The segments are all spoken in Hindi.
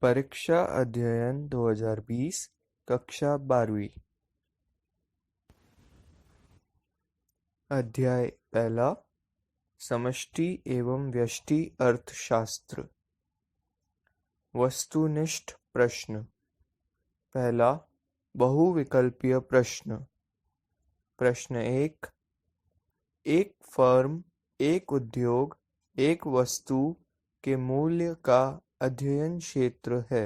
परीक्षा अध्ययन 2020 कक्षा 12वीं। अध्याय पहला समष्टि एवं व्यष्टि अर्थशास्त्र। वस्तुनिष्ठ प्रश्न। पहला बहुविकल्पीय प्रश्न। प्रश्न एक फर्म, एक उद्योग, एक वस्तु के मूल्य का अध्ययन क्षेत्र है।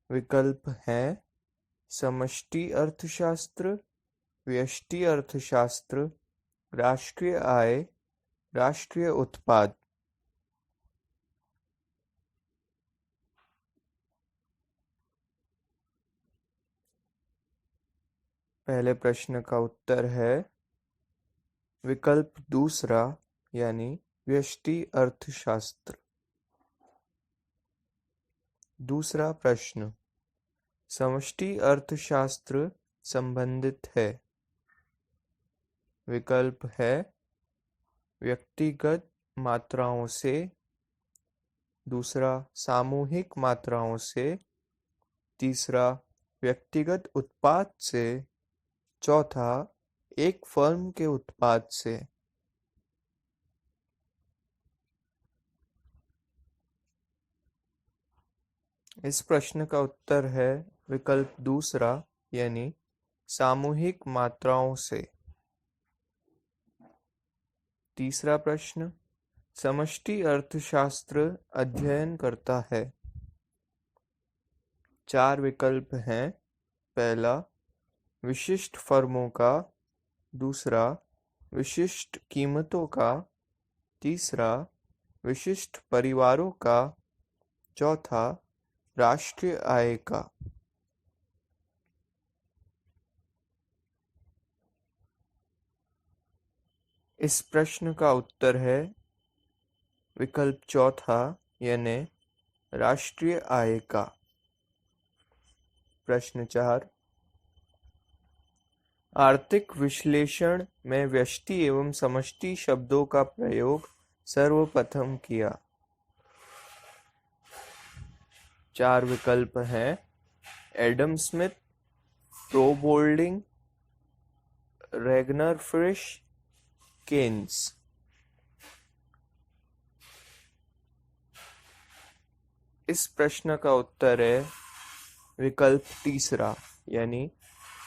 विकल्प हैं समष्टि अर्थशास्त्र, व्यष्टि अर्थशास्त्र, राष्ट्रीय आय, राष्ट्रीय उत्पाद। पहले प्रश्न का उत्तर है विकल्प दूसरा यानी व्यष्टि अर्थशास्त्र। दूसरा प्रश्न समष्टि अर्थशास्त्र संबंधित है। विकल्प है व्यक्तिगत मात्राओं से, दूसरा सामूहिक मात्राओं से, तीसरा व्यक्तिगत उत्पाद से, चौथा एक फर्म के उत्पाद से। इस प्रश्न का उत्तर है विकल्प दूसरा यानी सामूहिक मात्राओं से। तीसरा प्रश्न समष्टि अर्थशास्त्र अध्ययन करता है। 4 विकल्प हैं। पहला विशिष्ट फर्मों का, दूसरा विशिष्ट कीमतों का, तीसरा विशिष्ट परिवारों का, चौथा राष्ट्रीय आय का। इस प्रश्न का उत्तर है विकल्प चौथा यानी राष्ट्रीय आय का। प्रश्न 4 आर्थिक विश्लेषण में व्यष्टि एवं समष्टि शब्दों का प्रयोग सर्वप्रथम किया। 4 विकल्प हैं एडम स्मिथ, प्रोबोल्डिंग, रेगनर फ्रिश, केन्स। इस प्रश्न का उत्तर है विकल्प तीसरा यानी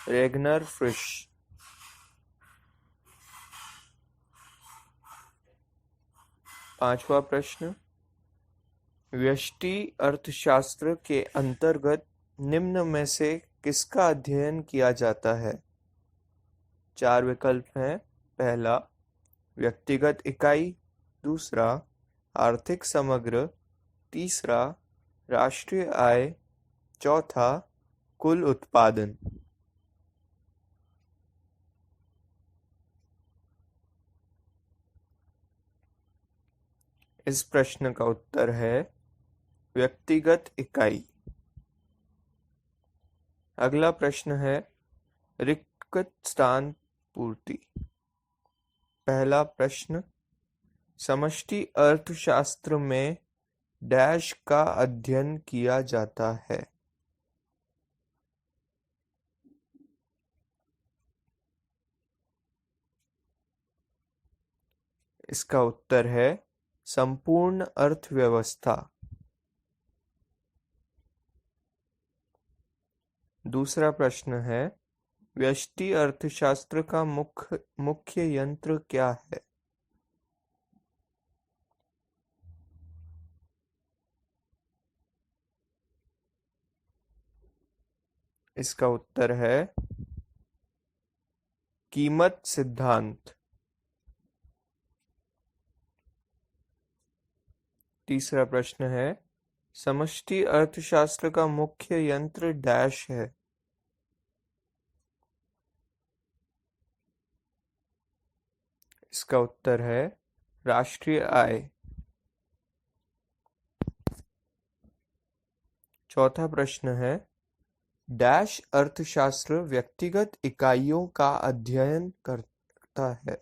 रेगनर फ्रिश। पांचवा प्रश्न व्यष्टि अर्थशास्त्र के अंतर्गत निम्न में से किसका अध्ययन किया जाता है। 4 विकल्प हैं। पहला व्यक्तिगत इकाई, दूसरा आर्थिक समग्र, तीसरा राष्ट्रीय आय, चौथा कुल उत्पादन। इस प्रश्न का उत्तर है व्यक्तिगत इकाई। अगला प्रश्न है रिक्त स्थान पूर्ति। पहला प्रश्न समष्टि अर्थशास्त्र में डैश का अध्ययन किया जाता है। इसका उत्तर है संपूर्ण अर्थव्यवस्था। दूसरा प्रश्न है व्यष्टि अर्थशास्त्र का मुख्य यंत्र क्या है। इसका उत्तर है कीमत सिद्धांत। तीसरा प्रश्न है समष्टि अर्थशास्त्र का मुख्य यंत्र डैश है। इसका उत्तर है राष्ट्रीय आय। चौथा प्रश्न है डैश अर्थशास्त्र व्यक्तिगत इकाइयों का अध्ययन करता है।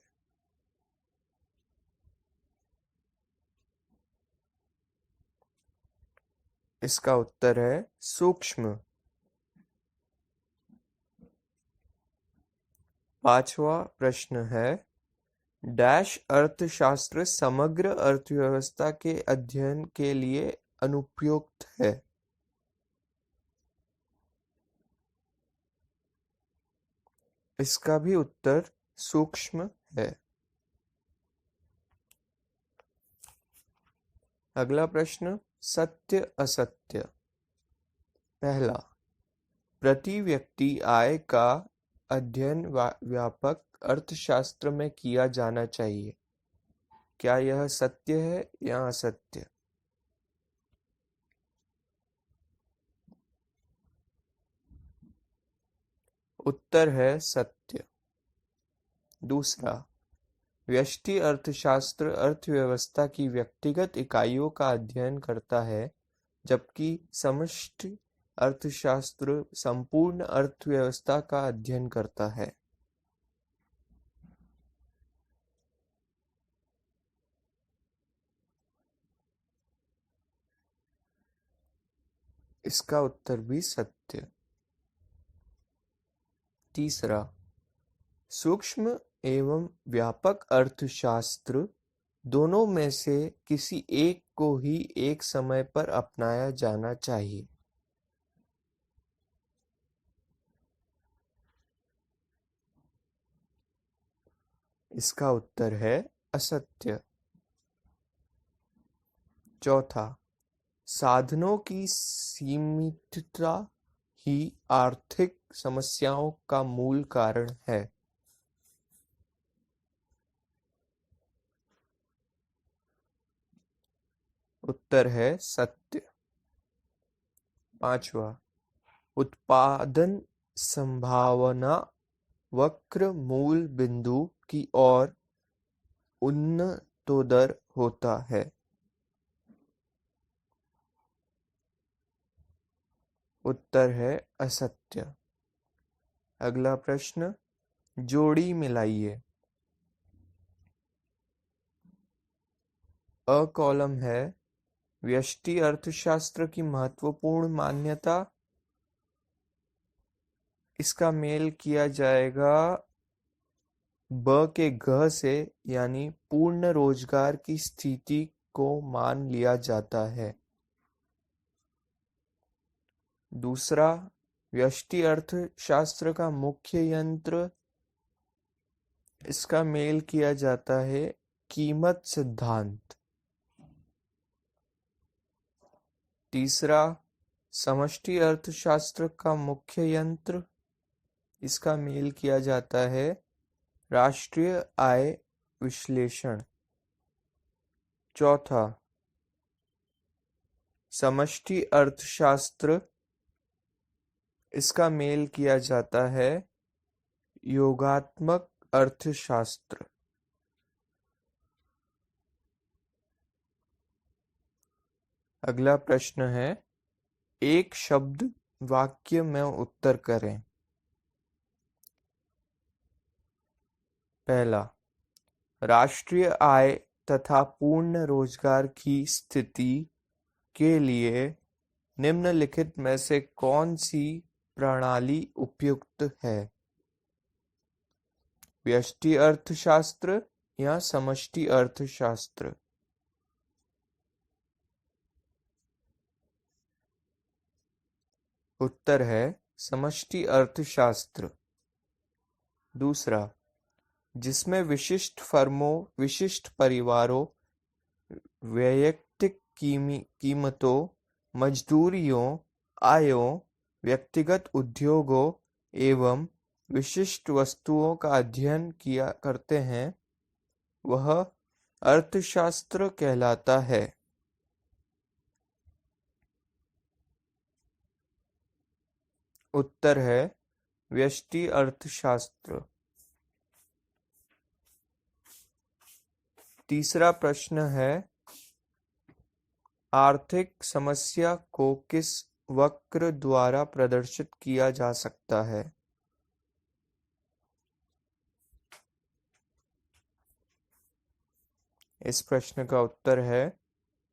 इसका उत्तर है सूक्ष्म। पांचवा प्रश्न है, डैश अर्थशास्त्र समग्र अर्थव्यवस्था के अध्ययन के लिए अनुपयुक्त है। इसका भी उत्तर सूक्ष्म है। अगला प्रश्न, सत्य असत्य। पहला, प्रति व्यक्ति आय का अध्ययन व्यापक अर्थशास्त्र में किया जाना चाहिए। क्या यह सत्य है या असत्य? उत्तर है सत्य। दूसरा, व्यष्टि अर्थशास्त्र अर्थव्यवस्था की व्यक्तिगत इकाइयों का अध्ययन करता है, जबकि समष्टि अर्थशास्त्र संपूर्ण अर्थव्यवस्था का अध्ययन करता है। इसका उत्तर भी सत्य। तीसरा, सूक्ष्म एवं व्यापक अर्थशास्त्र दोनों में से किसी एक को ही एक समय पर अपनाया जाना चाहिए। इसका उत्तर है असत्य। चौथा, साधनों की सीमितता ही आर्थिक समस्याओं का मूल कारण है। उत्तर है सत्य। पांचवा, उत्पादन संभावना वक्र मूल बिंदु की ओर उन्नतोदर होता है। उत्तर है असत्य। अगला प्रश्न, जोड़ी मिलाइए। अ कॉलम है, व्यष्टि अर्थशास्त्र की महत्वपूर्ण मान्यता। इसका मेल किया जाएगा ब के घ से, यानी पूर्ण रोजगार की स्थिति को मान लिया जाता है। दूसरा, व्यष्टि अर्थशास्त्र का मुख्य यंत्र। इसका मेल किया जाता है कीमत सिद्धांत। तीसरा, समष्टि अर्थशास्त्र का मुख्य यंत्र। इसका मेल किया जाता है राष्ट्रीय आय विश्लेषण। चौथा, समष्टि अर्थशास्त्र। इसका मेल किया जाता है योगात्मक अर्थशास्त्र। अगला प्रश्न है, एक शब्द वाक्य में उत्तर करें। पहला, राष्ट्रीय आय तथा पूर्ण रोजगार की स्थिति के लिए निम्नलिखित में से कौन सी प्रणाली उपयुक्त है? व्यष्टि अर्थशास्त्र या समष्टि अर्थशास्त्र? उत्तर है समष्टि अर्थशास्त्र। दूसरा, जिसमें विशिष्ट फर्मों, विशिष्ट परिवारों, वैयक्तिक कीमतों, मजदूरियों, आयों, व्यक्तिगत उद्योगों एवं विशिष्ट वस्तुओं का अध्ययन किया करते हैं, वह अर्थशास्त्र कहलाता है। उत्तर है व्यष्टि अर्थशास्त्र। तीसरा प्रश्न है, आर्थिक समस्या को किस वक्र द्वारा प्रदर्शित किया जा सकता है? इस प्रश्न का उत्तर है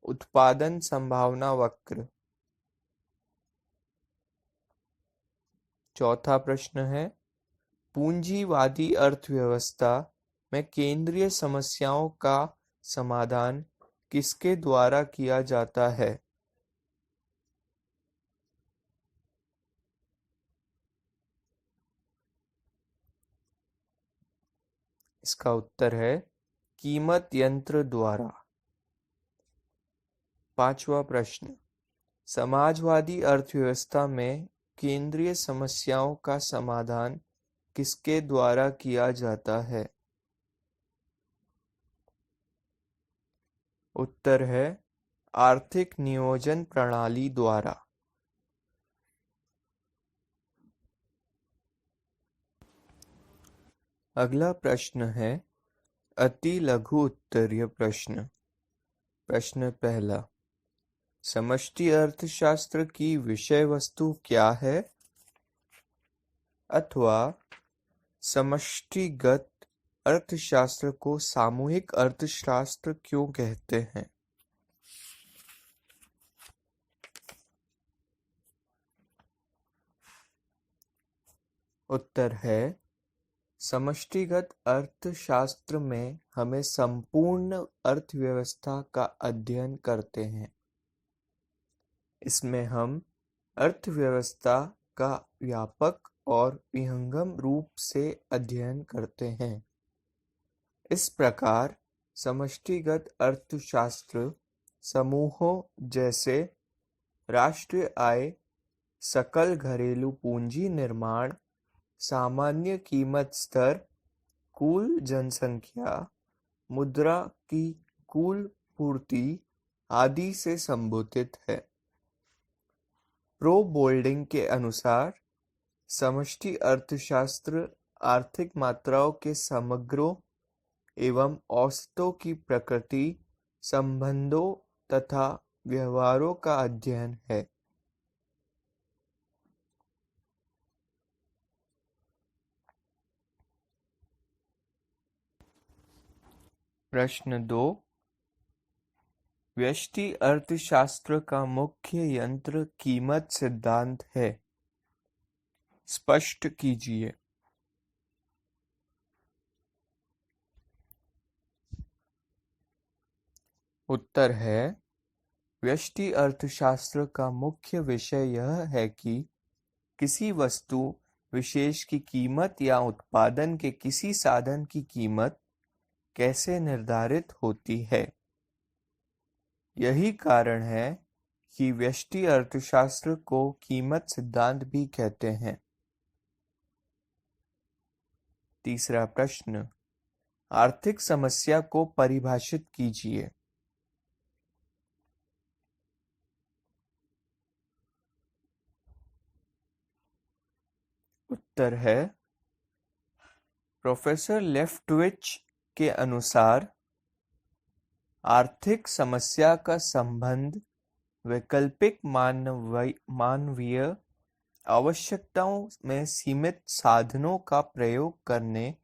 उत्पादन संभावना वक्र। चौथा प्रश्न है, पूंजीवादी अर्थव्यवस्था में केंद्रीय समस्याओं का समाधान किसके द्वारा किया जाता है? इसका उत्तर है कीमत यंत्र द्वारा। पांचवा प्रश्न, समाजवादी अर्थव्यवस्था में केंद्रीय समस्याओं का समाधान किसके द्वारा किया जाता है? उत्तर है आर्थिक नियोजन प्रणाली द्वारा। अगला प्रश्न है अति लघु उत्तरीय प्रश्न। प्रश्न पहला, समष्टि अर्थशास्त्र की विषय वस्तु क्या है? अथवा समष्टिगत अर्थशास्त्र को सामूहिक अर्थशास्त्र क्यों कहते हैं? उत्तर है समष्टिगत अर्थशास्त्र में हमें संपूर्ण अर्थव्यवस्था का अध्ययन करते हैं। इसमें हम अर्थव्यवस्था का व्यापक और विहंगम रूप से अध्ययन करते हैं। इस प्रकार समष्टिगत अर्थशास्त्र समूहों जैसे राष्ट्रीय आय, सकल घरेलू पूंजी निर्माण, सामान्य कीमत स्तर, कुल जनसंख्या, मुद्रा की कुल पूर्ति आदि से संबोधित है। प्रो बोल्डिंग के अनुसार समष्टि अर्थशास्त्र आर्थिक मात्राओं के समग्रों एवं औसतों की प्रकृति, संबंधों तथा व्यवहारों का अध्ययन है। प्रश्न 2, व्यष्टि अर्थशास्त्र का मुख्य यंत्र कीमत सिद्धांत है। स्पष्ट कीजिए। उत्तर है व्यष्टि अर्थशास्त्र का मुख्य विषय यह है कि किसी वस्तु विशेष की कीमत या उत्पादन के किसी साधन की कीमत कैसे निर्धारित होती है। यही कारण है कि व्यष्टि अर्थशास्त्र को कीमत सिद्धांत भी कहते हैं। तीसरा प्रश्न, आर्थिक समस्या को परिभाषित कीजिए। उत्तर है प्रोफेसर लेफ्टविच के अनुसार आर्थिक समस्या का संबंध वैकल्पिक मानवीय आवश्यकताओं में सीमित साधनों का प्रयोग करने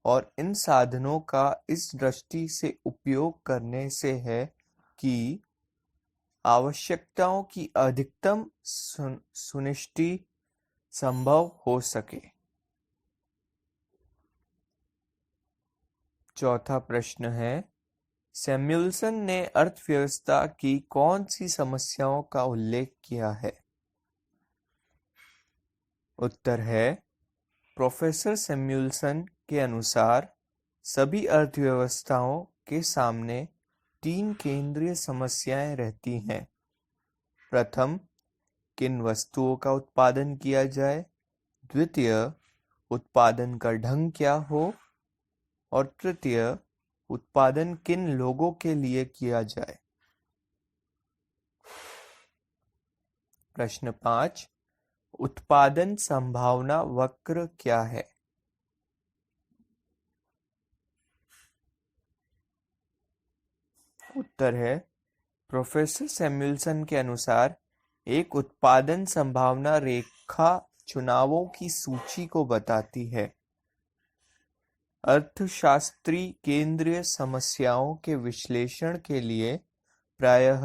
और इन साधनों का इस दृष्टि से उपयोग करने से है कि आवश्यकताओं की अधिकतम सुनिश्चिति संभव हो सके। चौथा प्रश्न है, सैमुअल्सन ने अर्थव्यवस्था की कौन सी समस्याओं का उल्लेख किया है? उत्तर है प्रोफेसर सैमुअल्सन के अनुसार सभी अर्थव्यवस्थाओं के सामने 3 केंद्रीय समस्याएं रहती हैं। प्रथम, किन वस्तुओं का उत्पादन किया जाए। द्वितीय, उत्पादन का ढंग क्या हो। और तृतीय, उत्पादन किन लोगों के लिए किया जाए। प्रश्न 5, उत्पादन संभावना वक्र क्या है? उत्तर है प्रोफेसर सैमुअल्सन के अनुसार एक उत्पादन संभावना रेखा चुनावों की सूची को बताती है। अर्थशास्त्री केंद्रीय समस्याओं के विश्लेषण के लिए प्रायः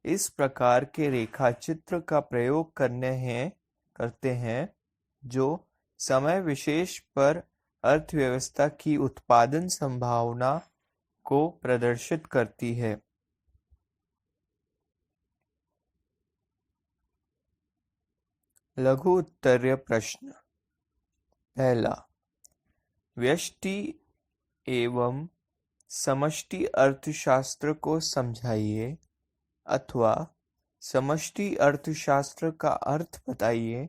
इस प्रकार के रेखाचित्र का प्रयोग करते हैं जो समय विशेष पर अर्थव्यवस्था की उत्पादन संभावना को प्रदर्शित करती है। लघु उत्तरीय प्रश्न। पहला, व्यष्टि एवं समष्टि अर्थशास्त्र को समझाइए अथवा समष्टि अर्थशास्त्र का अर्थ बताइए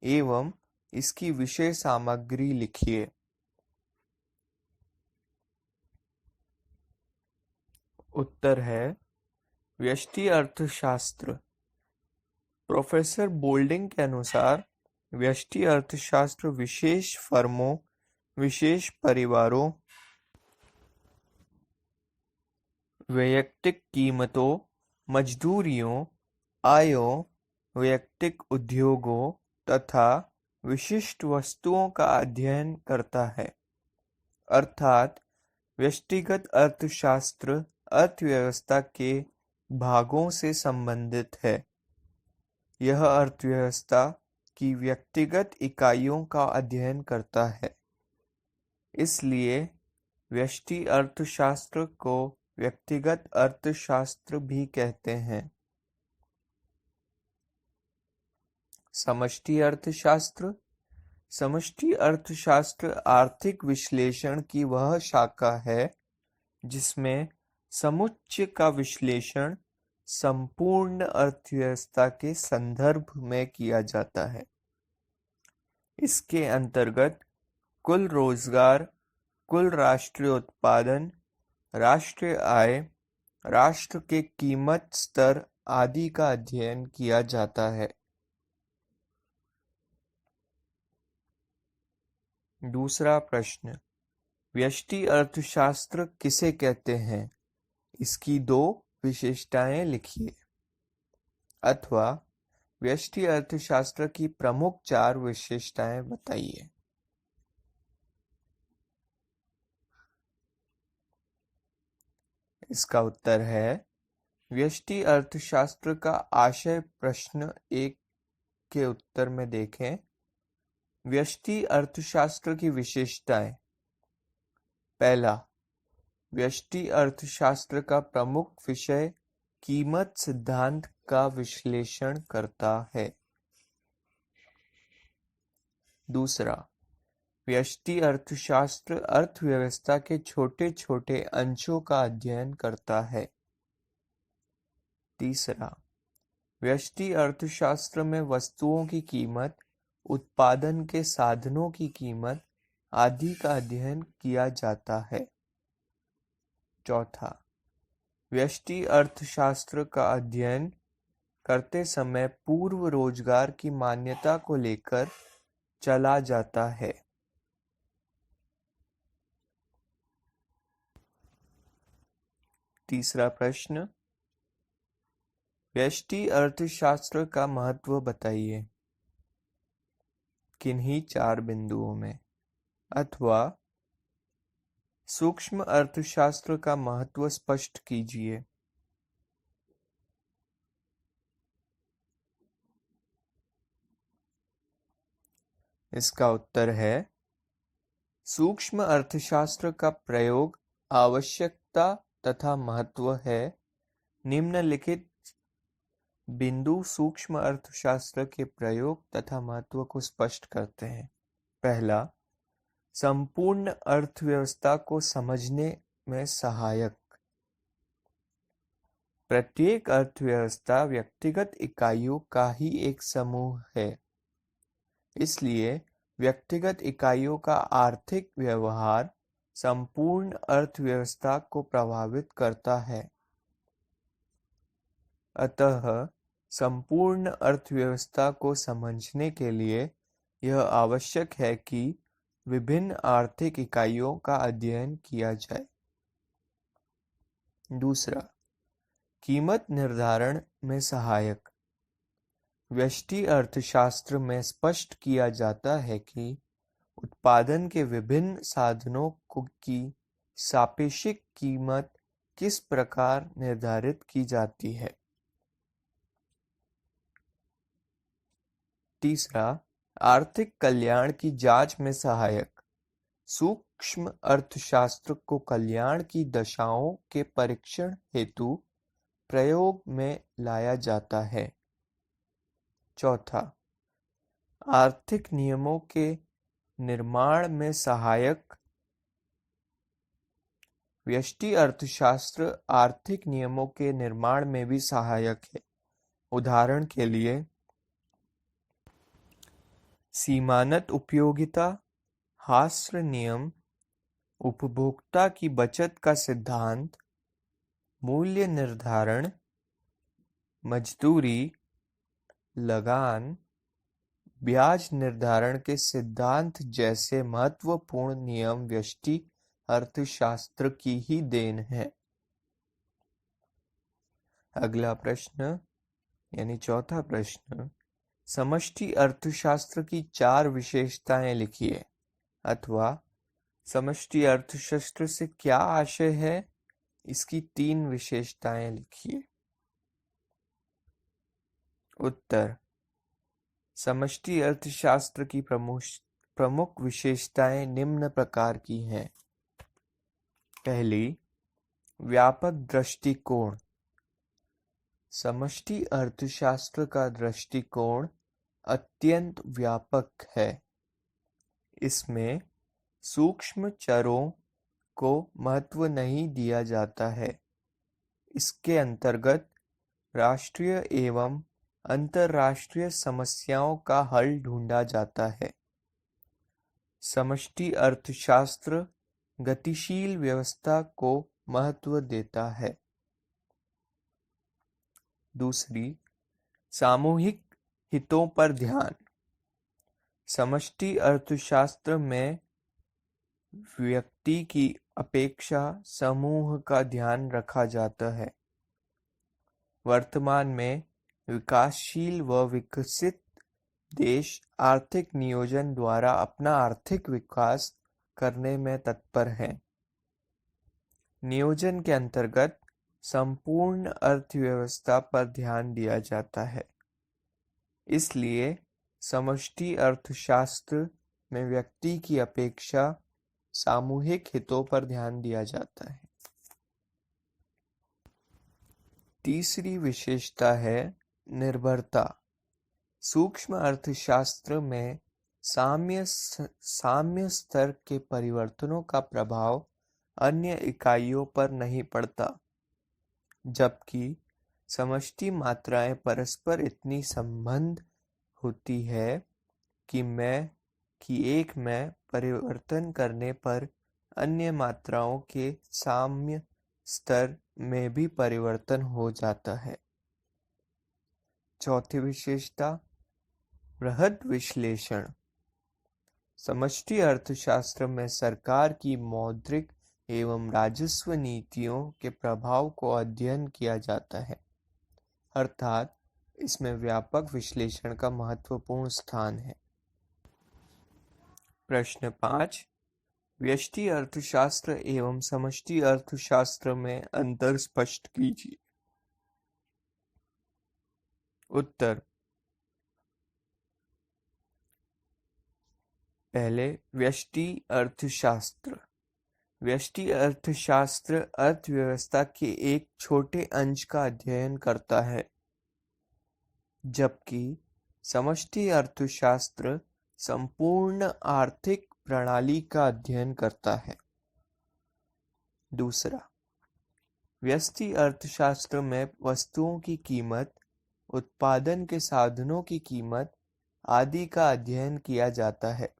एवं इसकी विषय सामग्री लिखिए। उत्तर है व्यष्टि अर्थशास्त्र। प्रोफेसर बोल्डिंग के अनुसार व्यष्टि अर्थशास्त्र विशेष फर्मों, विशेष परिवारों, वैयक्तिक कीमतों, मजदूरियों, आयों, वैयक्तिक उद्योगों तथा विशिष्ट वस्तुओं का अध्ययन करता है। अर्थात व्यष्टिगत अर्थशास्त्र अर्थव्यवस्था के भागों से संबंधित है। यह अर्थव्यवस्था की व्यक्तिगत इकाइयों का अध्ययन करता है। इसलिए व्यष्टि अर्थशास्त्र को व्यक्तिगत अर्थशास्त्र भी कहते हैं। समष्टि अर्थशास्त्र। समष्टि अर्थशास्त्र आर्थिक विश्लेषण की वह शाखा है जिसमें समुच्चय का विश्लेषण संपूर्ण अर्थव्यवस्था के संदर्भ में किया जाता है। इसके अंतर्गत कुल रोजगार, कुल राष्ट्रीय उत्पादन, राष्ट्रीय आय, राष्ट्र के कीमत स्तर आदि का अध्ययन किया जाता है। दूसरा प्रश्न, व्यष्टि अर्थशास्त्र किसे कहते हैं? इसकी दो विशेषताएं लिखिए अथवा व्यष्टि अर्थशास्त्र की प्रमुख 4 विशेषताएं बताइए। इसका उत्तर है व्यष्टि अर्थशास्त्र का आशय। प्रश्न 1 के उत्तर में देखें। व्यष्टि अर्थशास्त्र की विशेषताएं। पहला, व्यष्टि अर्थशास्त्र का प्रमुख विषय कीमत सिद्धांत का विश्लेषण करता है। दूसरा, व्यष्टि अर्थशास्त्र अर्थव्यवस्था के छोटे छोटे अंशों का अध्ययन करता है। तीसरा, व्यष्टि अर्थशास्त्र में वस्तुओं की कीमत, उत्पादन के साधनों की कीमत आदि का अध्ययन किया जाता है। चौथा, व्यष्टि अर्थशास्त्र का अध्ययन करते समय पूर्व रोजगार की मान्यता को लेकर चला जाता है। तीसरा प्रश्न, व्यष्टि अर्थशास्त्र का महत्व बताइए किन्हीं 4 बिंदुओं में अथवा सूक्ष्म अर्थशास्त्र का महत्व स्पष्ट कीजिए। इसका उत्तर है सूक्ष्म अर्थशास्त्र का प्रयोग, आवश्यकता तथा महत्व है। निम्नलिखित बिंदु सूक्ष्म अर्थशास्त्र के प्रयोग तथा महत्व को स्पष्ट करते हैं। पहला, संपूर्ण अर्थव्यवस्था को समझने में सहायक। प्रत्येक अर्थव्यवस्था व्यक्तिगत इकाइयों का ही एक समूह है। इसलिए व्यक्तिगत इकाइयों का आर्थिक व्यवहार संपूर्ण अर्थव्यवस्था को प्रभावित करता है। अतः संपूर्ण अर्थव्यवस्था को समझने के लिए यह आवश्यक है कि विभिन्न आर्थिक इकाइयों का अध्ययन किया जाए। दूसरा, कीमत निर्धारण में सहायक। व्यष्टि अर्थशास्त्र में स्पष्ट किया जाता है कि उत्पादन के विभिन्न साधनों की सापेक्षिक कीमत किस प्रकार निर्धारित की जाती है। तीसरा, आर्थिक कल्याण की जांच में सहायक। सूक्ष्म अर्थशास्त्र को कल्याण की दशाओं के परीक्षण हेतु प्रयोग में लाया जाता है। चौथा, आर्थिक नियमों के निर्माण में सहायक। व्यष्टि अर्थशास्त्र आर्थिक नियमों के निर्माण में भी सहायक है। उदाहरण के लिए सीमांत उपयोगिता, हास्र नियम, उपभोक्ता की बचत का सिद्धांत, मूल्य निर्धारण, मजदूरी, लगान, ब्याज निर्धारण के सिद्धांत जैसे महत्वपूर्ण नियम व्यष्टि अर्थशास्त्र की ही देन है। अगला प्रश्न यानी चौथा प्रश्न, समष्टि अर्थशास्त्र की 4 विशेषताएं लिखिए, अथवा समष्टि अर्थशास्त्र से क्या आशय है, इसकी 3 विशेषताएं लिखिए। उत्तर, समष्टि अर्थशास्त्र की प्रमुख विशेषताएं निम्न प्रकार की हैं। पहली, व्यापक दृष्टिकोण। समष्टि अर्थशास्त्र का दृष्टिकोण अत्यंत व्यापक है। इसमें सूक्ष्म चरों को महत्व नहीं दिया जाता है। इसके अंतर्गत राष्ट्रीय एवं अंतर्राष्ट्रीय समस्याओं का हल ढूंढा जाता है। समष्टि अर्थशास्त्र गतिशील व्यवस्था को महत्व देता है। दूसरी, सामूहिक हितों पर ध्यान। समष्टि अर्थशास्त्र में व्यक्ति की अपेक्षा समूह का ध्यान रखा जाता है। वर्तमान में विकासशील व विकसित देश आर्थिक नियोजन द्वारा अपना आर्थिक विकास करने में तत्पर हैं। नियोजन के अंतर्गत संपूर्ण अर्थव्यवस्था पर ध्यान दिया जाता है। इसलिए समष्टि अर्थशास्त्र में व्यक्ति की अपेक्षा सामूहिक हितों पर ध्यान दिया जाता है। तीसरी विशेषता है निर्भरता। सूक्ष्म अर्थशास्त्र में साम्य स्तर के परिवर्तनों का प्रभाव अन्य इकाइयों पर नहीं पड़ता, जबकि समष्टि मात्राएं परस्पर इतनी संबंध होती है कि एक में परिवर्तन करने पर अन्य मात्राओं के साम्य स्तर में भी परिवर्तन हो जाता है। चौथी विशेषता, बृहद विश्लेषण। समष्टि अर्थशास्त्र में सरकार की मौद्रिक एवं राजस्व नीतियों के प्रभाव को अध्ययन किया जाता है, अर्थात इसमें व्यापक विश्लेषण का महत्वपूर्ण स्थान है। प्रश्न 5, व्यष्टि अर्थशास्त्र एवं समष्टि अर्थशास्त्र में अंतर स्पष्ट कीजिए। उत्तर, पहले, व्यष्टि अर्थशास्त्र। व्यष्टि अर्थशास्त्र अर्थव्यवस्था के एक छोटे अंश का अध्ययन करता है, जबकि समष्टि अर्थशास्त्र संपूर्ण आर्थिक प्रणाली का अध्ययन करता है। दूसरा, व्यष्टि अर्थशास्त्र में वस्तुओं की कीमत, उत्पादन के साधनों की कीमत आदि का अध्ययन किया जाता है।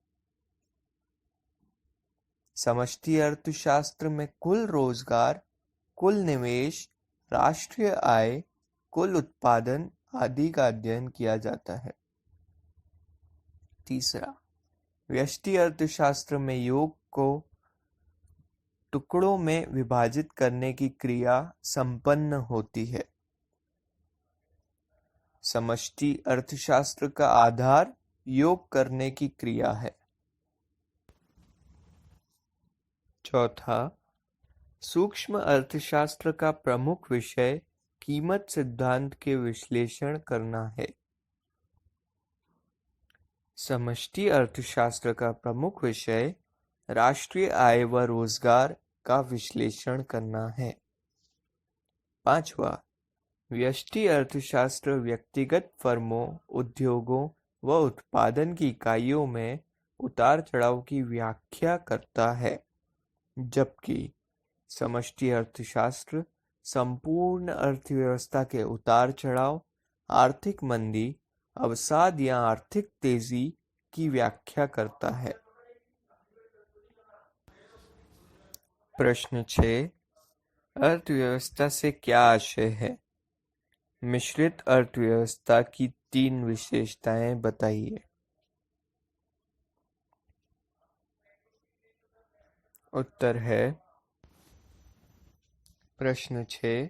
समष्टि अर्थशास्त्र में कुल रोजगार, कुल निवेश, राष्ट्रीय आय, कुल उत्पादन आदि का अध्ययन किया जाता है। तीसरा, व्यष्टि अर्थशास्त्र में योग को टुकड़ों में विभाजित करने की क्रिया संपन्न होती है। समष्टि अर्थशास्त्र का आधार योग करने की क्रिया है। चौथा, सूक्ष्म अर्थशास्त्र का प्रमुख विषय कीमत सिद्धांत के विश्लेषण करना है। समष्टि अर्थशास्त्र का प्रमुख विषय राष्ट्रीय आय व रोजगार का विश्लेषण करना है। 5वां, व्यष्टि अर्थशास्त्र व्यक्तिगत फर्मों, उद्योगों व उत्पादन की इकाइयों में उतार चढ़ाव की व्याख्या करता है, जबकि समष्टि अर्थशास्त्र संपूर्ण अर्थव्यवस्था के उतार चढ़ाव, आर्थिक मंदी, अवसाद या आर्थिक तेजी की व्याख्या करता है। प्रश्न 6, अर्थव्यवस्था से क्या आशय है? मिश्रित अर्थव्यवस्था की 3 विशेषताएं बताइए। उत्तर है प्रश्न 6,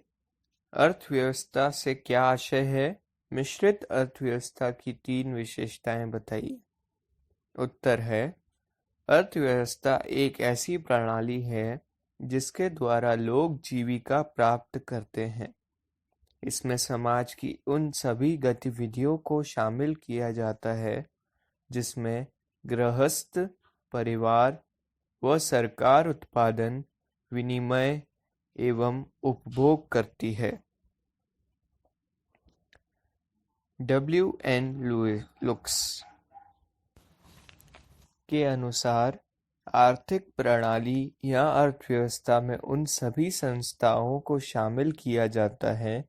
अर्थव्यवस्था से क्या आशय है? मिश्रित अर्थव्यवस्था की 3 विशेषताएं बताइए। उत्तर है, अर्थव्यवस्था एक ऐसी प्रणाली है जिसके द्वारा लोग जीविका प्राप्त करते हैं। इसमें समाज की उन सभी गतिविधियों को शामिल किया जाता है जिसमें गृहस्थ, परिवार व सरकार उत्पादन, विनिमय एवं उपभोग करती है। W.N. लुक्स के अनुसार आर्थिक प्रणाली या अर्थव्यवस्था में उन सभी संस्थाओं को शामिल किया जाता है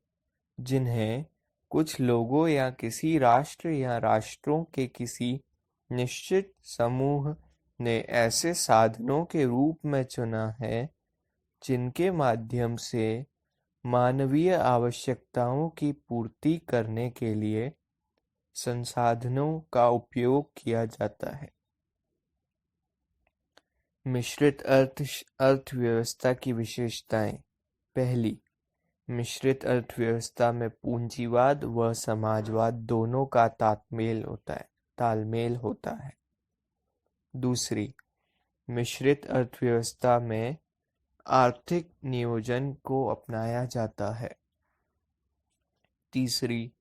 जिन्हें कुछ लोगों या किसी राष्ट्र या राष्ट्रों के किसी निश्चित समूह ने ऐसे साधनों के रूप में चुना है जिनके माध्यम से मानवीय आवश्यकताओं की पूर्ति करने के लिए संसाधनों का उपयोग किया जाता है। मिश्रित अर्थव्यवस्था की विशेषताएं। पहली, मिश्रित अर्थव्यवस्था में पूंजीवाद व समाजवाद दोनों का तालमेल होता है। दूसरी, मिश्रित अर्थव्यवस्था में आर्थिक नियोजन को अपनाया जाता है। तीसरी,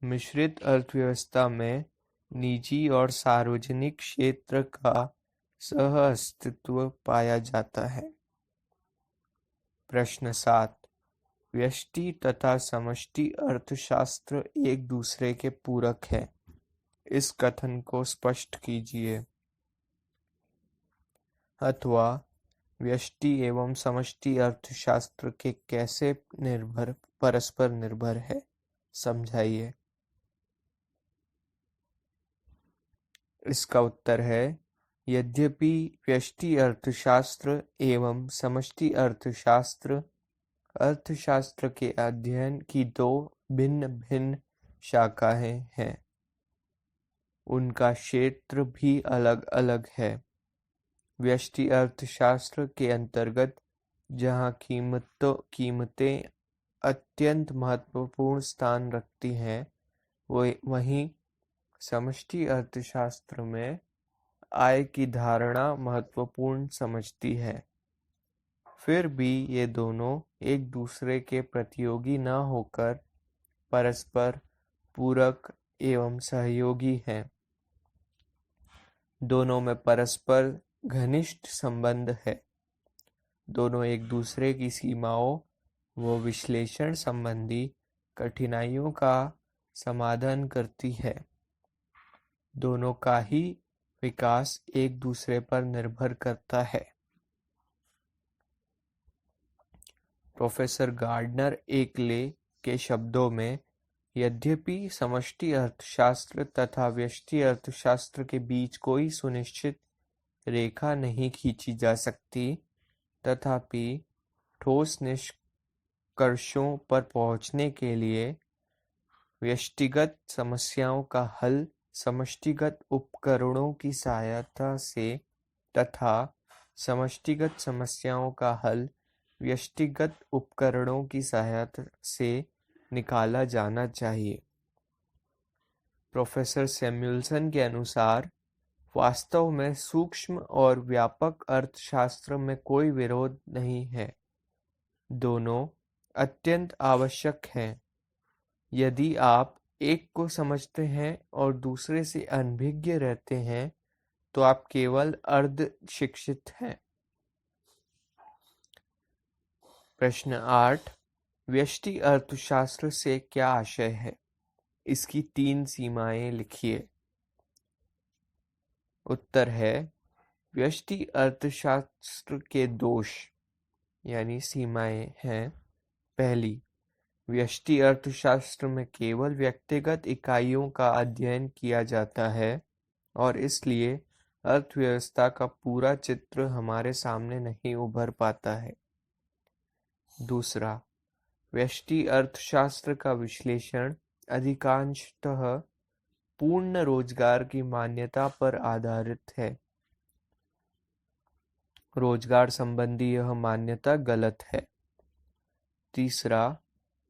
मिश्रित अर्थव्यवस्था में निजी और सार्वजनिक क्षेत्र का सह अस्तित्व पाया जाता है। प्रश्न 7, व्यष्टि तथा समष्टि अर्थशास्त्र एक दूसरे के पूरक है। इस कथन को स्पष्ट कीजिए। अथवा व्यष्टि एवं समष्टि अर्थशास्त्र के कैसे परस्पर निर्भर है, समझाइए। इसका उत्तर है, यद्यपि व्यष्टि अर्थशास्त्र एवं समष्टि अर्थशास्त्र के अध्ययन की 2 भिन्न भिन्न शाखाएं हैं, उनका क्षेत्र भी अलग अलग है। व्यष्टि अर्थशास्त्र के अंतर्गत जहां कीमतें अत्यंत महत्वपूर्ण स्थान रखती हैं, वहीं समष्टि अर्थशास्त्र में आय की धारणा महत्वपूर्ण समझती है। फिर भी ये दोनों एक दूसरे के प्रतियोगी न होकर परस्पर पूरक एवं सहयोगी हैं। दोनों में परस्पर घनिष्ठ संबंध है। दोनों एक दूसरे की सीमाओं व विश्लेषण संबंधी कठिनाइयों का समाधान करती है। दोनों का ही विकास एक दूसरे पर निर्भर करता है। प्रोफेसर गार्डनर एकले के शब्दों में, यद्यपि समष्टि अर्थशास्त्र तथा व्यष्टि अर्थशास्त्र के बीच कोई सुनिश्चित रेखा नहीं खींची जा सकती, तथापि ठोस निष्कर्षों पर पहुंचने के लिए व्यष्टिगत समस्याओं का हल समष्टिगत उपकरणों की सहायता से तथा समष्टिगत समस्याओं का हल व्यष्टिगत उपकरणों की सहायता से निकाला जाना चाहिए। प्रोफेसर सैमुअल्सन के अनुसार, वास्तव में सूक्ष्म और व्यापक अर्थशास्त्र में कोई विरोध नहीं है। दोनों अत्यंत आवश्यक हैं। यदि आप एक को समझते हैं और दूसरे से अनभिज्ञ रहते हैं तो आप केवल अर्ध शिक्षित हैं। प्रश्न 8, व्यष्टि अर्थशास्त्र से क्या आशय है? इसकी 3 सीमाएं लिखिए। उत्तर है, व्यष्टि अर्थशास्त्र के दोष यानी सीमाएं हैं। पहली, व्यष्टि अर्थशास्त्र में केवल व्यक्तिगत इकाइयों का अध्ययन किया जाता है और इसलिए अर्थव्यवस्था का पूरा चित्र हमारे सामने नहीं उभर पाता है। दूसरा, व्यष्टि अर्थशास्त्र का विश्लेषण अधिकांशतः पूर्ण रोजगार की मान्यता पर आधारित है। रोजगार संबंधी यह मान्यता गलत है। तीसरा,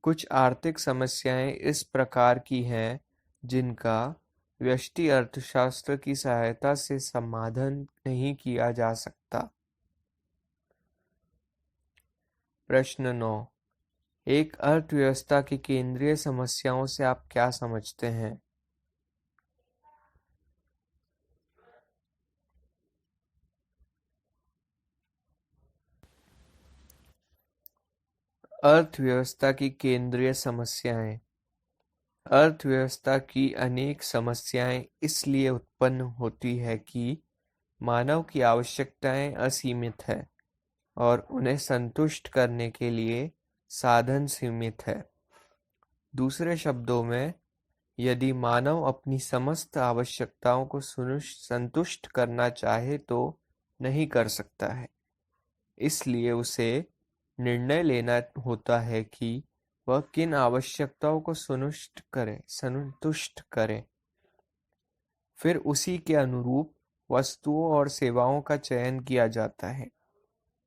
कुछ आर्थिक समस्याएं इस प्रकार की हैं जिनका व्यष्टि अर्थशास्त्र की सहायता से समाधान नहीं किया जा सकता। प्रश्न 9, एक अर्थव्यवस्था की केंद्रीय समस्याओं से आप क्या समझते हैं? अर्थव्यवस्था की केंद्रीय समस्याएं। अर्थव्यवस्था की अनेक समस्याएं इसलिए उत्पन्न होती है कि मानव की आवश्यकताएं असीमित है और उन्हें संतुष्ट करने के लिए साधन सीमित है। दूसरे शब्दों में, यदि मानव अपनी समस्त आवश्यकताओं को संतुष्ट करना चाहे तो नहीं कर सकता है। इसलिए उसे निर्णय लेना होता है कि वह किन आवश्यकताओं को संतुष्ट करे। फिर उसी के अनुरूप वस्तुओं और सेवाओं का चयन किया जाता है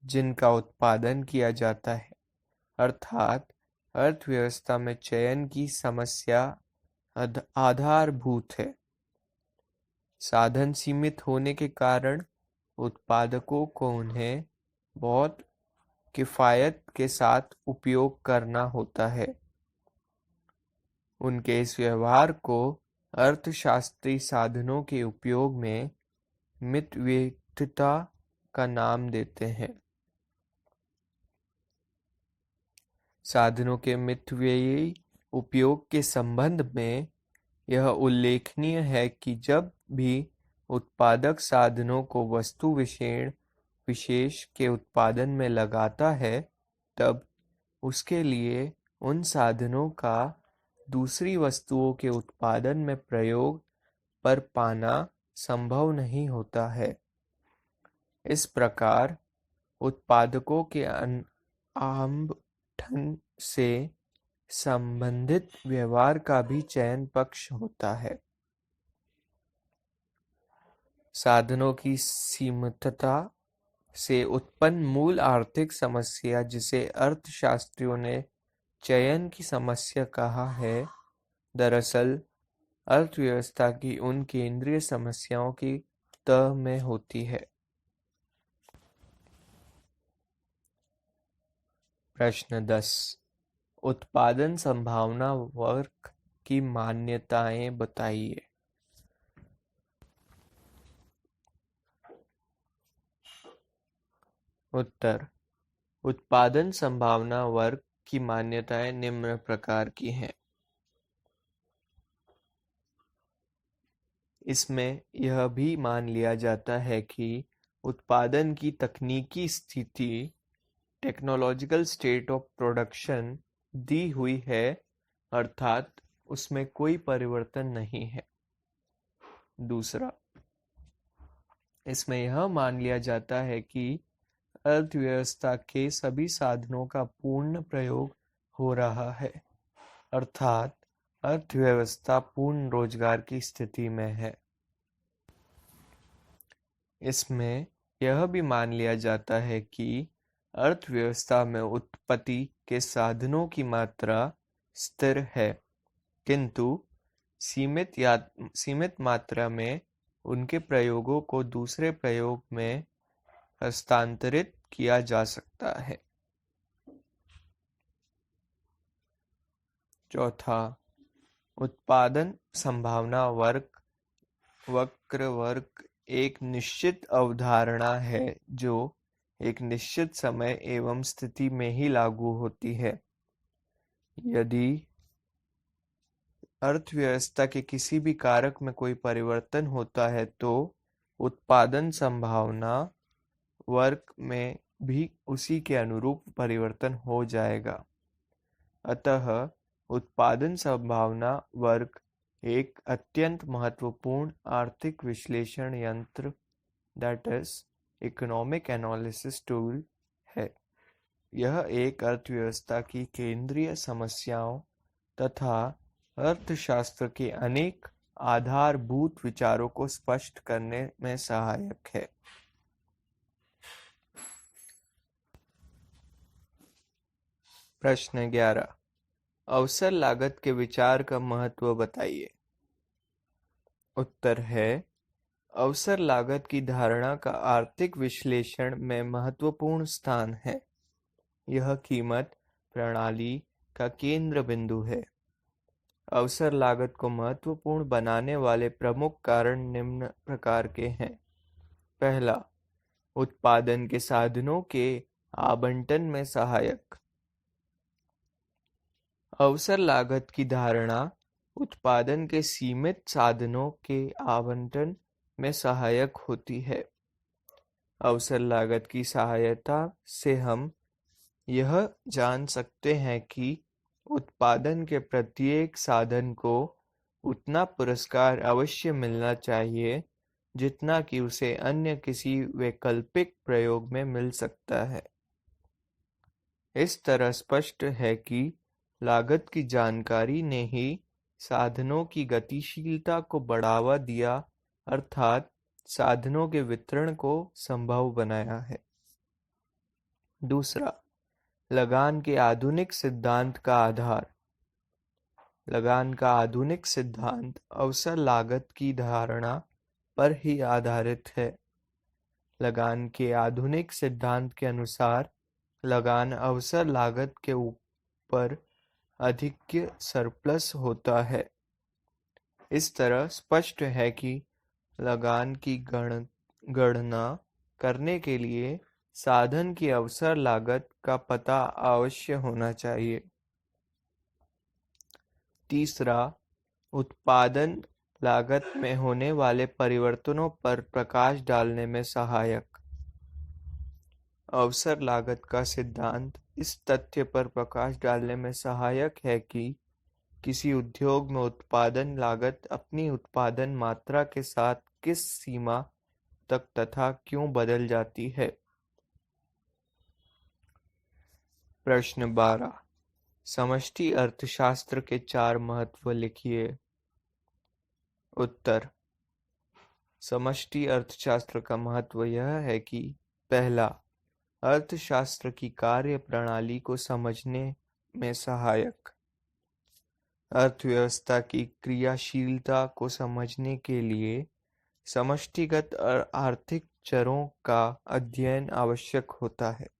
जिनका उत्पादन किया जाता है। अर्थात अर्थव्यवस्था में चयन की समस्या आधारभूत है। साधन सीमित होने के कारण उत्पादकों को उन्हें बहुत किफायत के साथ उपयोग करना होता है। उनके इस व्यवहार को अर्थशास्त्री साधनों के उपयोग में मितव्ययिता का नाम देते हैं। साधनों के मितव्ययी उपयोग के संबंध में यह उल्लेखनीय है कि जब भी उत्पादक साधनों को वस्तु विशेष के उत्पादन में लगाता है, तब उसके लिए उन साधनों का दूसरी वस्तुओं के उत्पादन में प्रयोग पर पाना संभव नहीं होता है। इस प्रकार उत्पादकों के आवंटन से संबंधित व्यवहार का भी चयन पक्ष होता है। साधनों की सीमितता से उत्पन्न मूल आर्थिक समस्या, जिसे अर्थशास्त्रियों ने चयन की समस्या कहा है, दरअसल अर्थव्यवस्था की उन केंद्रीय समस्याओं की तह में होती है। प्रश्न 10, उत्पादन संभावना वक्र की मान्यताएं बताइए। उत्तर, उत्पादन संभावना वर्ग की मान्यताएं निम्न प्रकार की हैं। इसमें यह भी मान लिया जाता है कि उत्पादन की तकनीकी स्थिति, टेक्नोलॉजिकल स्टेट ऑफ प्रोडक्शन, दी हुई है, अर्थात उसमें कोई परिवर्तन नहीं है। दूसरा, इसमें यह मान लिया जाता है कि अर्थव्यवस्था के सभी साधनों का पूर्ण प्रयोग हो रहा है, अर्थात अर्थव्यवस्था पूर्ण रोजगार की स्थिति में है। इसमें यह भी मान लिया जाता है कि अर्थव्यवस्था में उत्पत्ति के साधनों की मात्रा स्थिर है, किंतु सीमित मात्रा में उनके प्रयोगों को दूसरे प्रयोग में हस्तांतरित किया जा सकता है। चौथा, उत्पादन संभावना वक्र एक निश्चित अवधारणा है जो एक निश्चित समय एवं स्थिति में ही लागू होती है। यदि अर्थव्यवस्था के किसी भी कारक में कोई परिवर्तन होता है तो उत्पादन संभावना वर्ग में भी उसी के अनुरूप परिवर्तन हो जाएगा। अतः उत्पादन संभावना वर्ग एक अत्यंत महत्वपूर्ण आर्थिक विश्लेषण यंत्र that is economic analysis tool है। यह एक अर्थव्यवस्था की केंद्रीय समस्याओं तथा अर्थशास्त्र के अनेक आधारभूत विचारों को स्पष्ट करने में सहायक है। प्रश्न 11, अवसर लागत के विचार का महत्व बताइए। उत्तर है, अवसर लागत की धारणा का आर्थिक विश्लेषण में महत्वपूर्ण स्थान है। यह कीमत प्रणाली का केंद्र बिंदु है। अवसर लागत को महत्वपूर्ण बनाने वाले प्रमुख कारण निम्न प्रकार के हैं। पहला, उत्पादन के साधनों के आवंटन में सहायक। अवसर लागत की धारणा उत्पादन के सीमित साधनों के आवंटन में सहायक होती है। अवसर लागत की सहायता से हम यह जान सकते हैं कि उत्पादन के प्रत्येक साधन को उतना पुरस्कार अवश्य मिलना चाहिए जितना कि उसे अन्य किसी वैकल्पिक प्रयोग में मिल सकता है। इस तरह स्पष्ट है कि लागत की जानकारी ने ही साधनों की गतिशीलता को बढ़ावा दिया, अर्थात साधनों के वितरण को संभव बनाया है। दूसरा, लगान के आधुनिक सिद्धांत का आधार। लगान का आधुनिक सिद्धांत अवसर लागत की धारणा पर ही आधारित है। लगान के आधुनिक सिद्धांत के अनुसार लगान अवसर लागत के ऊपर अधिक सरप्लस होता है। इस तरह स्पष्ट है कि लगान की गणना करने के लिए साधन की अवसर लागत का पता अवश्य होना चाहिए। तीसरा, उत्पादन लागत में होने वाले परिवर्तनों पर प्रकाश डालने में सहायक। अवसर लागत का सिद्धांत इस तथ्य पर प्रकाश डालने में सहायक है कि किसी उद्योग में उत्पादन लागत अपनी उत्पादन मात्रा के साथ किस सीमा तक तथा क्यों बदल जाती है। प्रश्न 12, समष्टि अर्थशास्त्र के 4 महत्व लिखिए। उत्तर, समष्टि अर्थशास्त्र का महत्व यह है कि पहला, अर्थशास्त्र की कार्य प्रणाली को समझने में सहायक। अर्थव्यवस्था की क्रियाशीलता को समझने के लिए समष्टिगत और आर्थिक चरों का अध्ययन आवश्यक होता है,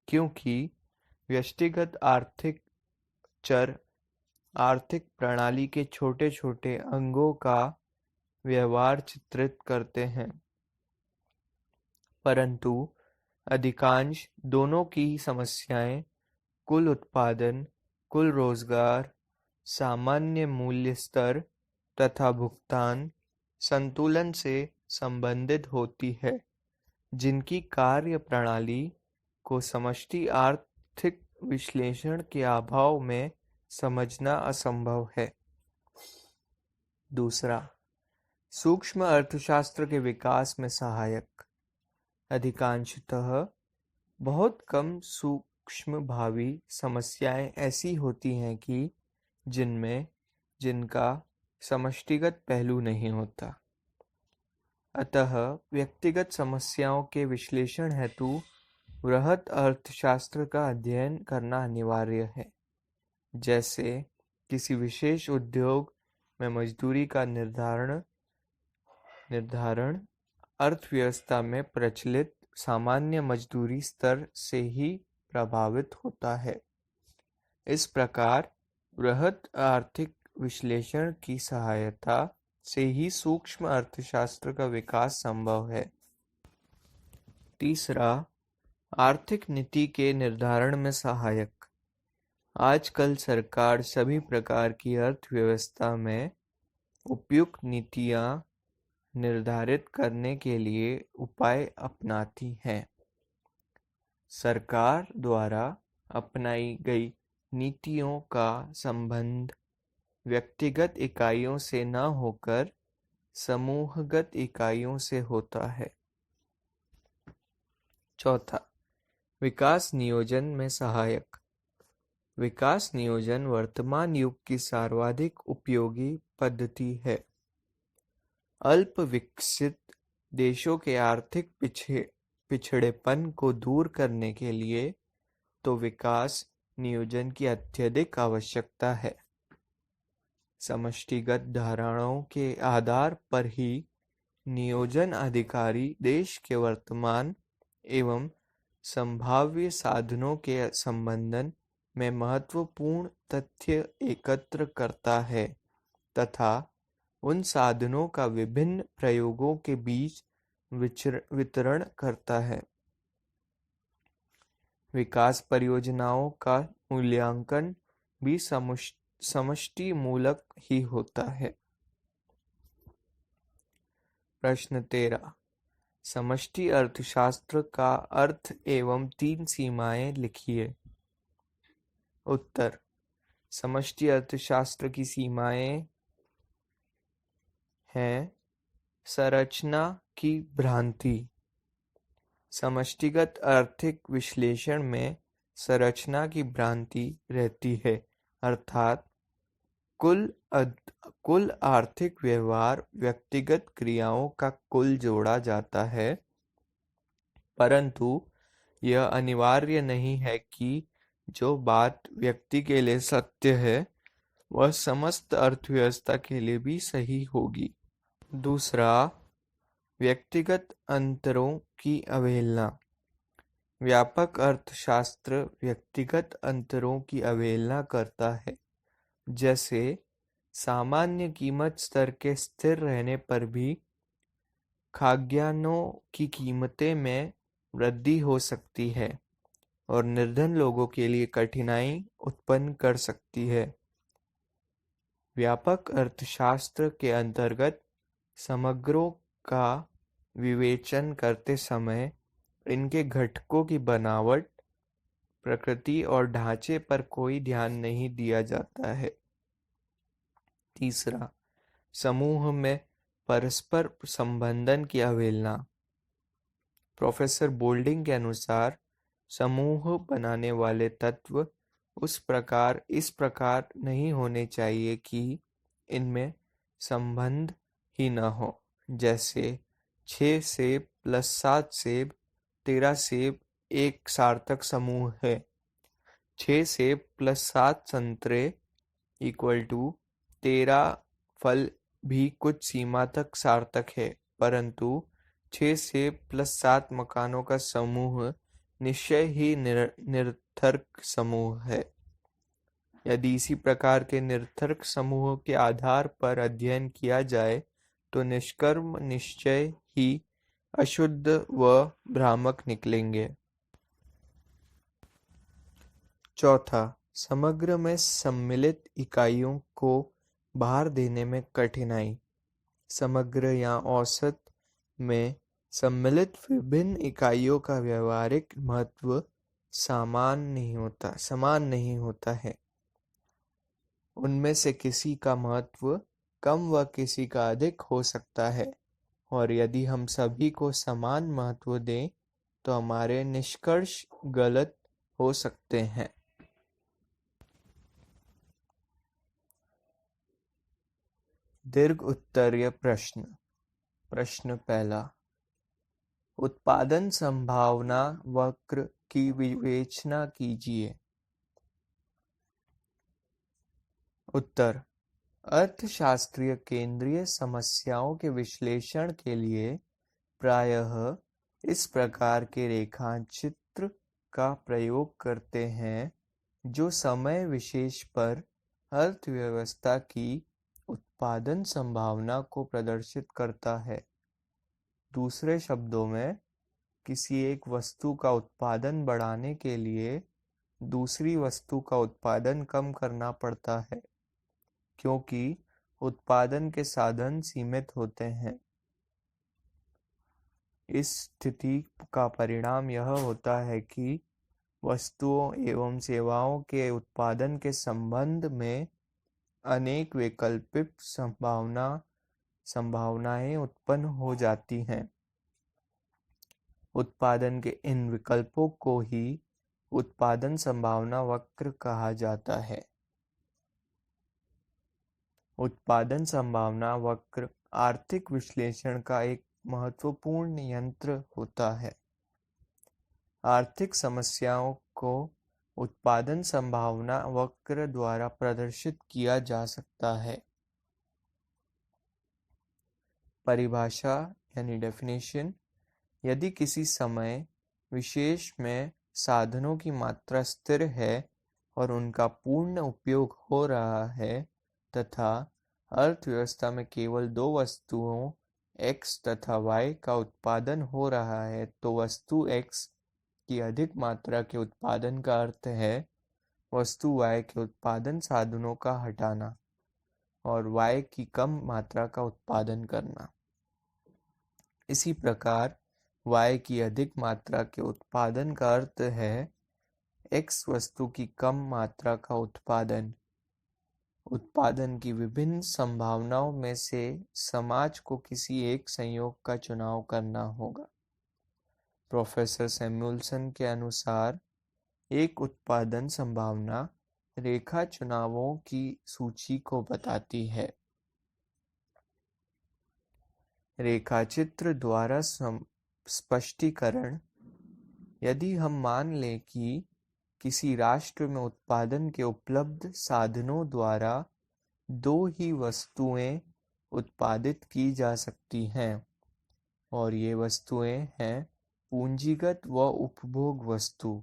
क्योंकि व्यष्टिगत आर्थिक चर आर्थिक प्रणाली के छोटे छोटे अंगों का व्यवहार चित्रित करते हैं, परंतु अधिकांश दोनों की समस्याएं कुल उत्पादन, कुल रोजगार, सामान्य मूल्य स्तर तथा भुगतान संतुलन से संबंधित होती है, जिनकी कार्य प्रणाली को समष्टि आर्थिक विश्लेषण के अभाव में समझना असंभव है। दूसरा, सूक्ष्म अर्थशास्त्र के विकास में सहायक। अधिकांशतः बहुत कम सूक्ष्म भावी समस्याएं ऐसी होती हैं कि जिनका समष्टिगत पहलू नहीं होता। अतः व्यक्तिगत समस्याओं के विश्लेषण हेतु वृहत अर्थशास्त्र का अध्ययन करना अनिवार्य है। जैसे किसी विशेष उद्योग में मजदूरी का निर्धारण अर्थव्यवस्था में प्रचलित सामान्य मजदूरी स्तर से ही प्रभावित होता है। इस प्रकार वृहत आर्थिक विश्लेषण की सहायता से ही सूक्ष्म अर्थशास्त्र का विकास संभव है। तीसरा, आर्थिक नीति के निर्धारण में सहायक। आजकल सरकार सभी प्रकार की अर्थव्यवस्था में उपयुक्त नीतियां निर्धारित करने के लिए उपाय अपनाती है। सरकार द्वारा अपनाई गई नीतियों का संबंध व्यक्तिगत इकाइयों से न होकर समूहगत इकाइयों से होता है। चौथा, विकास नियोजन में सहायक। विकास नियोजन वर्तमान युग की सर्वाधिक उपयोगी पद्धति है। अल्प विकसित देशों के आर्थिक पिछड़ेपन को दूर करने के लिए तो विकास नियोजन की अत्यधिक आवश्यकता है। समष्टिगत धारणाओं के आधार पर ही नियोजन अधिकारी देश के वर्तमान एवं संभाव्य साधनों के संबंधन में महत्वपूर्ण तथ्य एकत्र करता है तथा उन साधनों का विभिन्न प्रयोगों के बीच वितरण करता है। विकास परियोजनाओं का मूल्यांकन भी समष्टि मूलक ही होता है। प्रश्न 13, समष्टि अर्थशास्त्र का अर्थ एवं 3 सीमाएं लिखिए। उत्तर, समष्टि अर्थशास्त्र की सीमाएं हैं संरचना की भ्रांति। समष्टिगत आर्थिक विश्लेषण में संरचना की भ्रांति रहती है, अर्थात कुल आर्थिक व्यवहार व्यक्तिगत क्रियाओं का कुल जोड़ा जाता है, परंतु यह अनिवार्य नहीं है कि जो बात व्यक्ति के लिए सत्य है वह समस्त अर्थव्यवस्था के लिए भी सही होगी। दूसरा, व्यक्तिगत अंतरों की अवहेलना। व्यापक अर्थशास्त्र व्यक्तिगत अंतरों की अवहेलना करता है, जैसे सामान्य कीमत स्तर के स्थिर रहने पर भी खाद्यान्नों की कीमतें में वृद्धि हो सकती है और निर्धन लोगों के लिए कठिनाई उत्पन्न कर सकती है। व्यापक अर्थशास्त्र के अंतर्गत समग्रों का विवेचन करते समय इनके घटकों की बनावट, प्रकृति और ढांचे पर कोई ध्यान नहीं दिया जाता है। तीसरा, समूह में परस्पर संबंधन की अवहेलना। प्रोफेसर बोल्डिंग के अनुसार समूह बनाने वाले तत्व इस प्रकार नहीं होने चाहिए कि इनमें संबंध ही न हो। जैसे 6 सेब प्लस 7 सेब 13 सेब एक सार्थक समूह है। 6 सेब प्लस 7 संतरे इक्वल टू 13 फल भी कुछ सीमा तक सार्थक है, परंतु 6 सेब प्लस 7 मकानों का समूह निश्चय ही निरर्थक समूह है। यदि इसी प्रकार के निरर्थक समूह के आधार पर अध्ययन किया जाए तो निष्कर्म निश्चय ही अशुद्ध व भ्रामक निकलेंगे। चौथा, समग्र में सम्मिलित इकाइयों को भार देने में कठिनाई। समग्र या औसत में सम्मिलित विभिन्न इकाइयों का व्यावहारिक महत्व समान नहीं होता है। उनमें से किसी का महत्व कम व किसी का अधिक हो सकता है, और यदि हम सभी को समान महत्व दें तो हमारे निष्कर्ष गलत हो सकते हैं। दीर्घ उत्तरीय प्रश्न। प्रश्न पहला, उत्पादन संभावना वक्र की विवेचना कीजिए। उत्तर, अर्थशास्त्रीय केंद्रीय समस्याओं के विश्लेषण के लिए प्रायः इस प्रकार के रेखाचित्र का प्रयोग करते हैं जो समय विशेष पर अर्थव्यवस्था की उत्पादन संभावना को प्रदर्शित करता है। दूसरे शब्दों में, किसी एक वस्तु का उत्पादन बढ़ाने के लिए दूसरी वस्तु का उत्पादन कम करना पड़ता है, क्योंकि उत्पादन के साधन सीमित होते हैं। इस स्थिति का परिणाम यह होता है कि वस्तुओं एवं सेवाओं के उत्पादन के संबंध में अनेक वैकल्पिक संभावनाएं उत्पन्न हो जाती हैं। उत्पादन के इन विकल्पों को ही उत्पादन संभावना वक्र कहा जाता है। उत्पादन संभावना वक्र आर्थिक विश्लेषण का एक महत्वपूर्ण यंत्र होता है। आर्थिक समस्याओं को उत्पादन संभावना वक्र द्वारा प्रदर्शित किया जा सकता है। परिभाषा यानी डेफिनेशन: यदि किसी समय विशेष में साधनों की मात्रा स्थिर है और उनका पूर्ण उपयोग हो रहा है तथा अर्थव्यवस्था में केवल दो वस्तुओं x तथा y का उत्पादन हो रहा है, तो वस्तु x की अधिक मात्रा के उत्पादन का अर्थ है वस्तु y के उत्पादन साधनों का हटाना और y की कम मात्रा का उत्पादन करना। इसी प्रकार y की अधिक मात्रा के उत्पादन का अर्थ है x वस्तु की कम मात्रा का उत्पादन। उत्पादन की विभिन्न संभावनाओं में से समाज को किसी एक संयोग का चुनाव करना होगा। प्रोफेसर सैमुअल्सन के अनुसार एक उत्पादन संभावना रेखा चुनावों की सूची को बताती है। रेखाचित्र द्वारा स्पष्टीकरण: यदि हम मान लें कि किसी राष्ट्र में उत्पादन के उपलब्ध साधनों द्वारा दो ही वस्तुएं उत्पादित की जा सकती हैं और ये वस्तुएं हैं पूंजीगत व उपभोग वस्तु।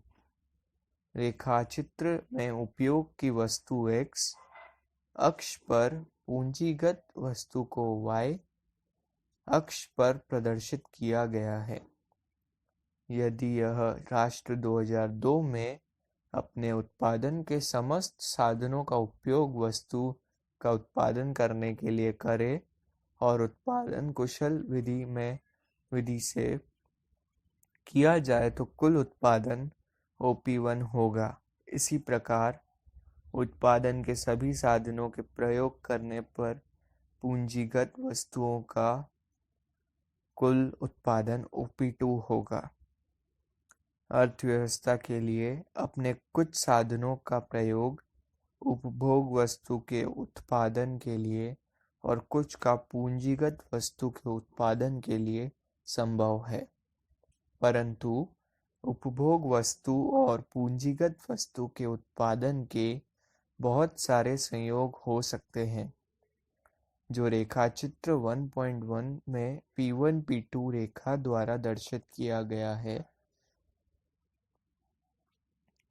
रेखाचित्र में उपयोग की वस्तु x अक्ष पर पूंजीगत वस्तु को y अक्ष पर प्रदर्शित किया गया है। यदि यह राष्ट्र 2002 में अपने उत्पादन के समस्त साधनों का उपयोग वस्तु का उत्पादन करने के लिए करे और उत्पादन कुशल विधि से किया जाए तो कुल उत्पादन OP1 होगा। इसी प्रकार उत्पादन के सभी साधनों के प्रयोग करने पर पूंजीगत वस्तुओं का कुल उत्पादन OP2 होगा। अर्थव्यवस्था के लिए अपने कुछ साधनों का प्रयोग उपभोग वस्तु के उत्पादन के लिए और कुछ का पूंजीगत वस्तु के उत्पादन के लिए संभव है, परंतु उपभोग वस्तु और पूंजीगत वस्तु के उत्पादन के बहुत सारे संयोग हो सकते हैं, जो रेखाचित्र 1.1 में P1 P2 रेखा द्वारा दर्शित किया गया है।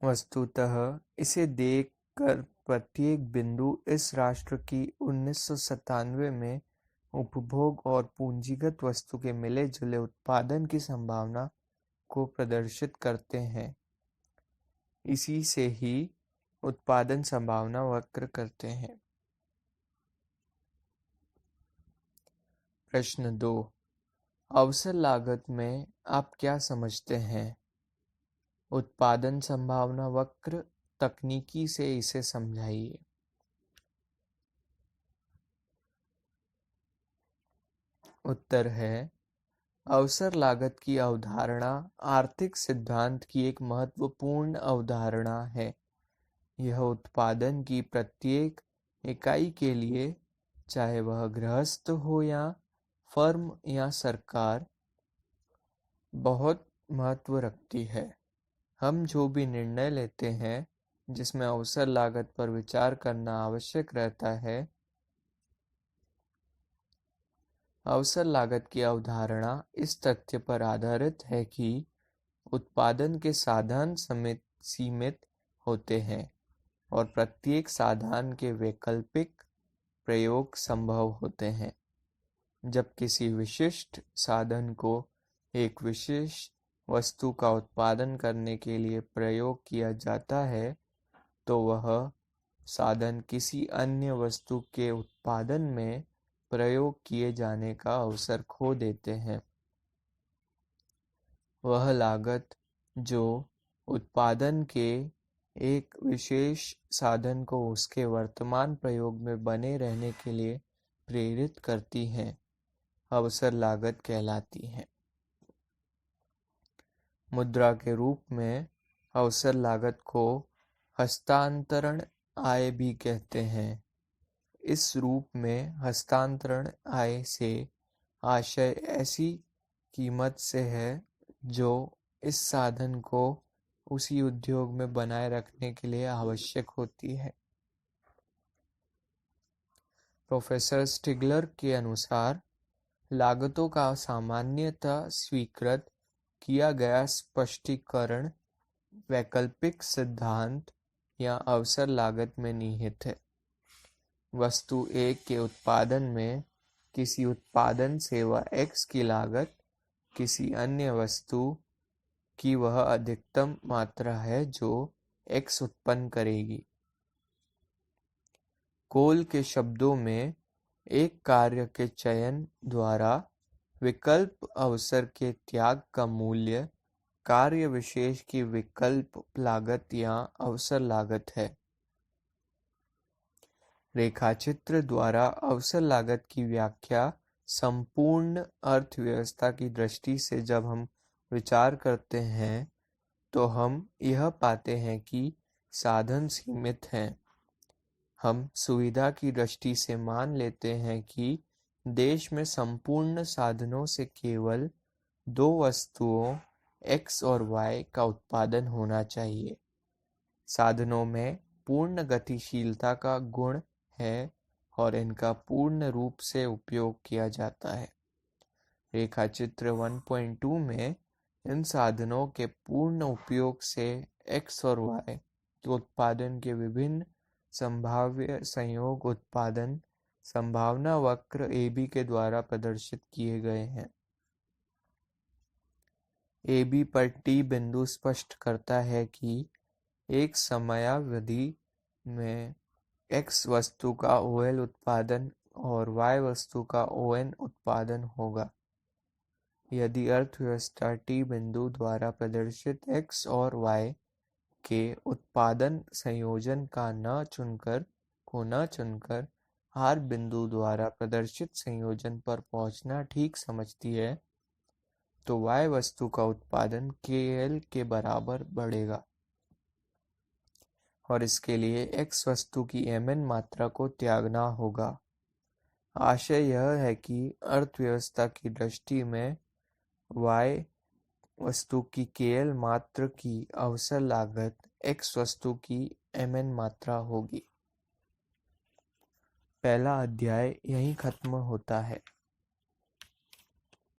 वस्तुतः इसे देखकर प्रत्येक बिंदु इस राष्ट्र की 1997 में उपभोग और पूंजीगत वस्तु के मिले जुले उत्पादन की संभावना को प्रदर्शित करते हैं। इसी से ही उत्पादन संभावना वक्र करते हैं। प्रश्न 2, अवसर लागत में आप क्या समझते हैं? उत्पादन संभावना वक्र तकनीकी से इसे समझाइए। उत्तर है, अवसर लागत की अवधारणा आर्थिक सिद्धांत की एक महत्वपूर्ण अवधारणा है। यह उत्पादन की प्रत्येक इकाई के लिए, चाहे वह गृहस्थ हो या फर्म या सरकार, बहुत महत्व रखती है। हम जो भी निर्णय लेते हैं जिसमें अवसर लागत पर विचार करना आवश्यक रहता है, अवसर लागत की अवधारणा इस तथ्य पर आधारित है कि उत्पादन के साधन सीमित होते हैं और प्रत्येक साधन के वैकल्पिक प्रयोग संभव होते हैं। जब किसी विशिष्ट साधन को एक विशेष वस्तु का उत्पादन करने के लिए प्रयोग किया जाता है तो वह साधन किसी अन्य वस्तु के उत्पादन में प्रयोग किए जाने का अवसर खो देते हैं। वह लागत जो उत्पादन के एक विशेष साधन को उसके वर्तमान प्रयोग में बने रहने के लिए प्रेरित करती है, अवसर लागत कहलाती है। मुद्रा के रूप में अवसर लागत को हस्तांतरण आय भी कहते हैं। इस रूप में हस्तांतरण आय से आशय ऐसी कीमत से है जो इस साधन को उसी उद्योग में बनाए रखने के लिए आवश्यक होती है। प्रोफेसर स्टिगलर के अनुसार लागतों का सामान्यतः स्वीकृत किया गया स्पष्टीकरण वैकल्पिक सिद्धांत या अवसर लागत में निहित है। वस्तु ए के उत्पादन में किसी उत्पादन सेवा X की लागत किसी अन्य वस्तु की वह अधिकतम मात्रा है जो X उत्पन्न करेगी। कोल के शब्दों में एक कार्य के चयन द्वारा विकल्प अवसर के त्याग का मूल्य कार्य विशेष की विकल्प लागत या अवसर लागत है। रेखाचित्र द्वारा अवसर लागत की व्याख्या संपूर्ण अर्थव्यवस्था की दृष्टि से जब हम विचार करते हैं तो हम यह पाते हैं कि साधन सीमित हैं। हम सुविधा की दृष्टि से मान लेते हैं कि देश में संपूर्ण साधनों से केवल दो वस्तुओं X और Y का उत्पादन होना चाहिए। साधनों में पूर्ण गतिशीलता का गुण है और इनका पूर्ण रूप से उपयोग किया जाता है। रेखाचित्र 1.2 में इन साधनों के पूर्ण उपयोग से X और Y के उत्पादन के विभिन्न संभाव्य संयोग उत्पादन संभावना वक्र AB के द्वारा प्रदर्शित किए गए हैं। AB पर T बिंदु स्पष्ट करता है कि एक समयावधि में X वस्तु का OL उत्पादन और Y वस्तु का ON उत्पादन होगा। यदि अर्थव्यवस्था T बिंदु द्वारा प्रदर्शित X और Y के उत्पादन संयोजन का न चुनकर R बिंदु द्वारा प्रदर्शित संयोजन पर पहुंचना ठीक समझती है तो Y वस्तु का उत्पादन KL के बराबर बढ़ेगा और इसके लिए X वस्तु की Mn मात्रा को त्यागना होगा। आशय यह है कि अर्थव्यवस्था की दृष्टि में Y वस्तु की KL मात्रा की अवसर लागत X वस्तु की Mn मात्रा होगी। पहला अध्याय यहीं खत्म होता है।